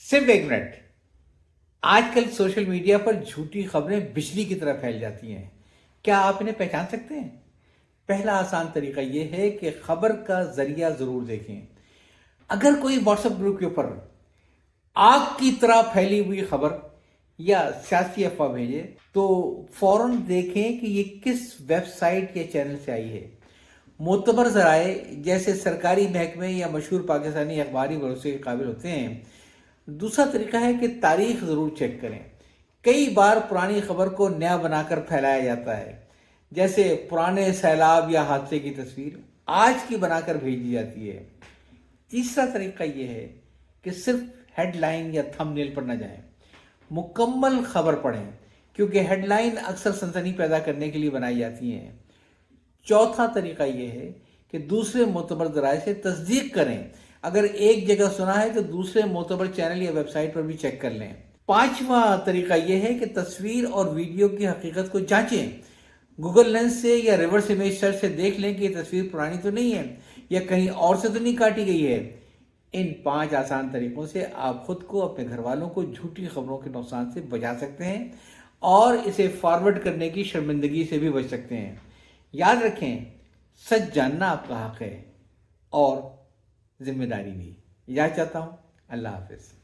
सिर्फ एक मिनट। आजकल सोशल मीडिया पर झूठी खबरें बिजली की तरह फैल जाती हैं। क्या आप इन्हें पहचान सकते हैं? पहला आसान तरीका यह है कि खबर का जरिया जरूर देखें। अगर कोई व्हाट्सएप ग्रुप के ऊपर आग की तरह फैली हुई खबर या सियासी अफवाह भेजे तो फौरन देखें कि ये किस वेबसाइट या चैनल से आई है। मोतबर जराए जैसे सरकारी महकमे या मशहूर पाकिस्तानी अखबारी भरोसे के काबिल होते हैं। दूसरा तरीका है कि तारीख जरूर चेक करें। कई बार पुरानी खबर को नया बनाकर फैलाया जाता है, जैसे पुराने सैलाब या हादसे की तस्वीर आज की बनाकर भेज दी जाती है। तीसरा तरीका यह है कि सिर्फ हेडलाइन या थंबनेल पर न जाएं, मुकम्मल खबर पढ़ें, क्योंकि हेडलाइन अक्सर सनसनी पैदा करने के लिए बनाई जाती हैं। चौथा तरीका यह है कि दूसरे मोतबर जराए से तस्दीक करें। अगर एक जगह सुना है तो दूसरे मोतबर चैनल या वेबसाइट पर भी चेक कर लें। पांचवा तरीका यह है कि तस्वीर और वीडियो की हकीकत को जांचें। गूगल लेंस से या रिवर्स इमेज सर्च से देख लें कि ये तस्वीर पुरानी तो नहीं है या कहीं और से तो नहीं काटी गई है। इन 5 आसान तरीकों से आप खुद को, अपने घर वालों को झूठी खबरों के नुकसान से बचा सकते हैं और इसे फॉरवर्ड करने की शर्मिंदगी से भी बच सकते हैं। याद रखें, सच जानना आपका हक है और जिम्मेदारी भी। इजाज़त चाहता हूँ। अल्लाह हाफिज़।